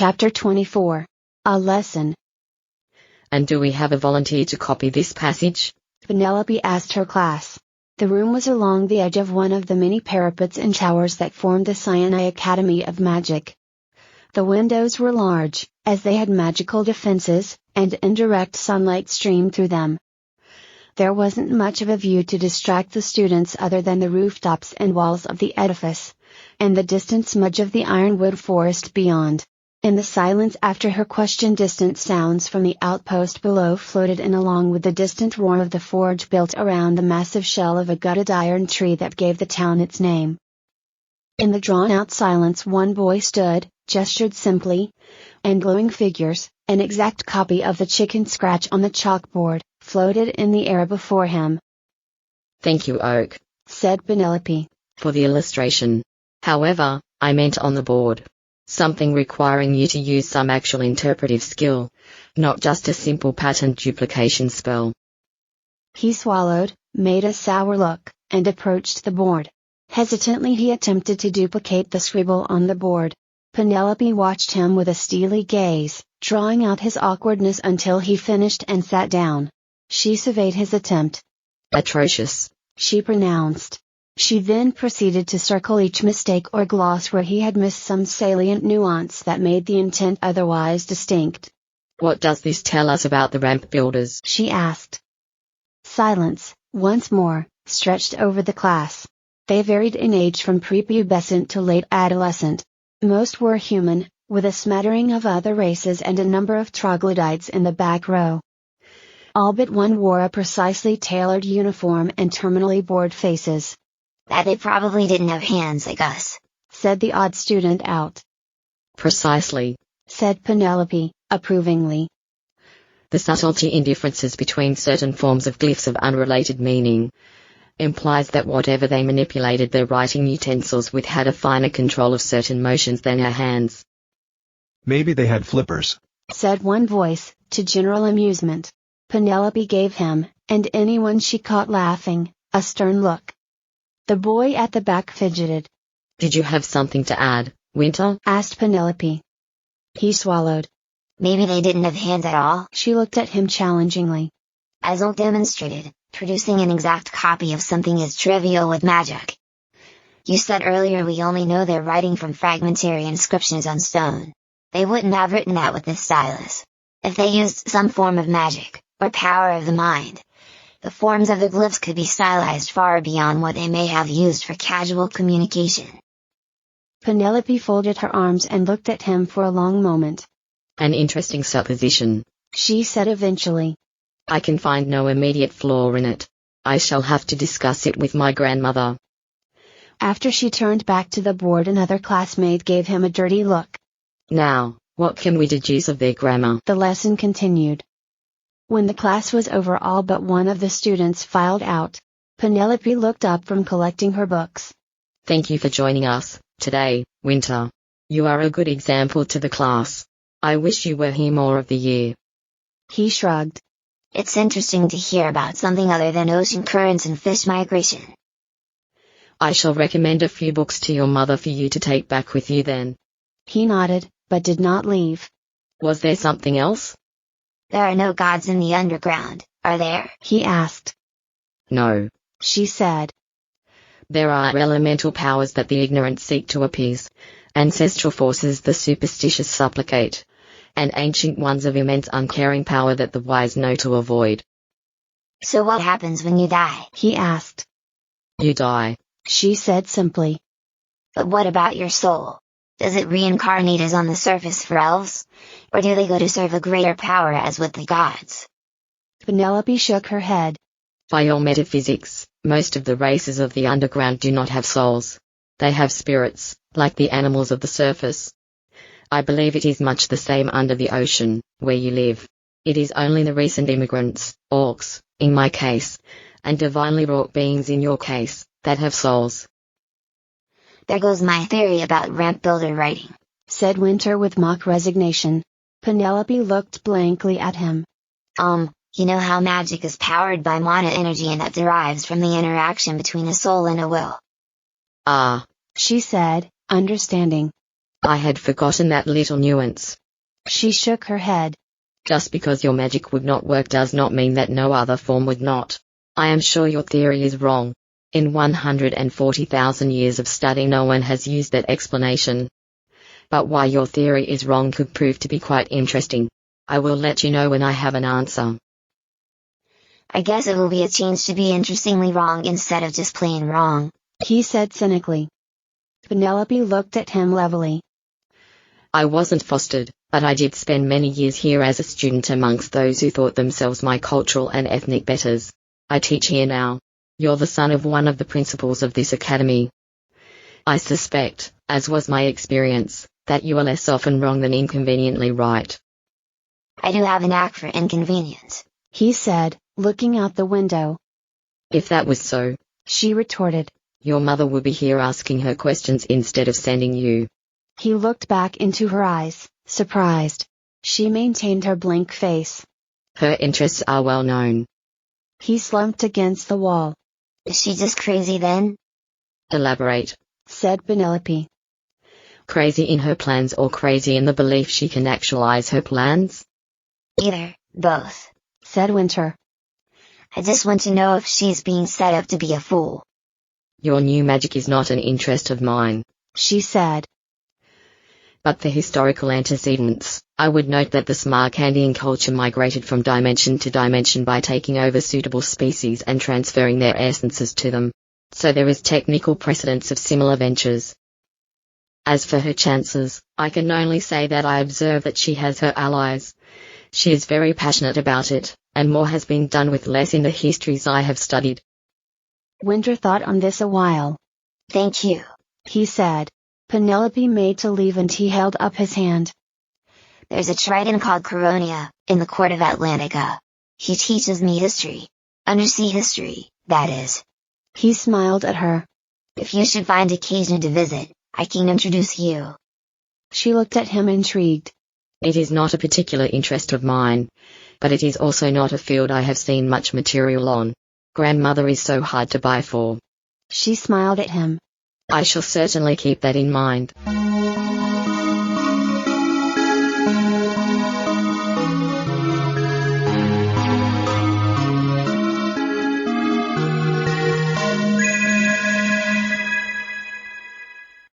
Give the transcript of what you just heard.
Chapter 24. A Lesson. And do we have a volunteer to copy this passage? Penelope asked her class. The room was along the edge of one of the many parapets and towers that formed the Sinai Academy of Magic. The windows were large, as they had magical defenses, and indirect sunlight streamed through them. There wasn't much of a view to distract the students other than the rooftops and walls of the edifice, and the distant smudge of the ironwood forest beyond. In the silence after her question, distant sounds from the outpost below floated in along with the distant roar of the forge built around the massive shell of a gutted iron tree that gave the town its name. In the drawn-out silence one boy stood, gestured simply, and glowing figures, an exact copy of the chicken scratch on the chalkboard, floated in the air before him. "Thank you, Oak," said Penelope, "for the illustration. However, I meant on the board. Something requiring you to use some actual interpretive skill, not just a simple pattern duplication spell." He swallowed, made a sour look, and approached the board. Hesitantly he attempted to duplicate the scribble on the board. Penelope watched him with a steely gaze, drawing out his awkwardness until he finished and sat down. She surveyed his attempt. "Atrocious," she pronounced. She then proceeded to circle each mistake or gloss where he had missed some salient nuance that made the intent otherwise distinct. "What does this tell us about the ramp builders?" she asked. Silence, once more, stretched over the class. They varied in age from prepubescent to late adolescent. Most were human, with a smattering of other races and a number of troglodytes in the back row. All but one wore a precisely tailored uniform and terminally bored faces. "That they probably didn't have hands like us," said the odd student out. "Precisely," said Penelope, approvingly. "The subtlety in differences between certain forms of glyphs of unrelated meaning implies that whatever they manipulated their writing utensils with had a finer control of certain motions than our hands." "Maybe they had flippers," said one voice, to general amusement. Penelope gave him, and anyone she caught laughing, a stern look. The boy at the back fidgeted. "Did you have something to add, Winter?" asked Penelope. He swallowed. "Maybe they didn't have hands at all?" She looked at him challengingly. "As Oak demonstrated, producing an exact copy of something is trivial with magic. You said earlier we only know their writing from fragmentary inscriptions on stone. They wouldn't have written that with this stylus. If they used some form of magic, or power of the mind, the forms of the glyphs could be stylized far beyond what they may have used for casual communication." Penelope folded her arms and looked at him for a long moment. "An interesting supposition," she said eventually. "I can find no immediate flaw in it. I shall have to discuss it with my grandmother." After she turned back to the board, another classmate gave him a dirty look. "Now, what can we deduce of their grammar?" The lesson continued. When the class was over, all but one of the students filed out. Penelope looked up from collecting her books. "Thank you for joining us today, Winter. You are a good example to the class. I wish you were here more of the year." He shrugged. "It's interesting to hear about something other than ocean currents and fish migration." "I shall recommend a few books to your mother for you to take back with you then." He nodded, but did not leave. "Was there something else?" "There are no gods in the underground, are there?" he asked. "No," she said. "There are elemental powers that the ignorant seek to appease, ancestral forces the superstitious supplicate, and ancient ones of immense uncaring power that the wise know to avoid." "So what happens when you die?" he asked. "You die," she said simply. "But what about your soul? Does it reincarnate as on the surface for elves? Or do they go to serve a greater power as with the gods?" Penelope shook her head. "By your metaphysics, most of the races of the underground do not have souls. They have spirits, like the animals of the surface. I believe it is much the same under the ocean, where you live. It is only the recent immigrants, orcs, in my case, and divinely wrought beings in your case, that have souls." "There goes my theory about ramp builder writing," said Winter with mock resignation. Penelope looked blankly at him. You know how magic is powered by mana energy and that derives from the interaction between a soul and a will?" "Ah," she said, understanding. I had forgotten that little nuance. She shook her head. Just because your magic would not work does not mean that no other form would not. I am sure your theory is wrong. In 140,000 years of study no one has used that explanation. But why your theory is wrong could prove to be quite interesting. I will let you know when I have an answer. I guess it will be a change to be interestingly wrong instead of just plain wrong, he said cynically. Penelope looked at him levelly. I wasn't fostered, but I did spend many years here as a student amongst those who thought themselves my cultural and ethnic betters. I teach here now. You're the son of one of the principals of this academy. I suspect, as was my experience, that you are less often wrong than inconveniently right. I do have a knack for inconvenience, he said, looking out the window. If that was so, she retorted, your mother would be here asking her questions instead of sending you. He looked back into her eyes, surprised. She maintained her blank face. Her interests are well known. He slumped against the wall. Is she just crazy then? Elaborate, said Penelope. Crazy in her plans or crazy in the belief she can actualize her plans? Either, both, said Winter. I just want to know if she's being set up to be a fool. Your new magic is not an interest of mine, she said. But the historical antecedents, I would note that the Smarcandian culture migrated from dimension to dimension by taking over suitable species and transferring their essences to them. So there is technical precedence of similar ventures. As for her chances, I can only say that I observe that she has her allies. She is very passionate about it, and more has been done with less in the histories I have studied. Winter thought on this a while. Thank you, he said. Penelope made to leave and he held up his hand. There's a trident called Coronia, in the court of Atlantica. He teaches me history. Undersea history, that is. He smiled at her. If you should find occasion to visit, I can introduce you. She looked at him intrigued. It is not a particular interest of mine, but it is also not a field I have seen much material on. Grandmother is so hard to buy for. She smiled at him. I shall certainly keep that in mind.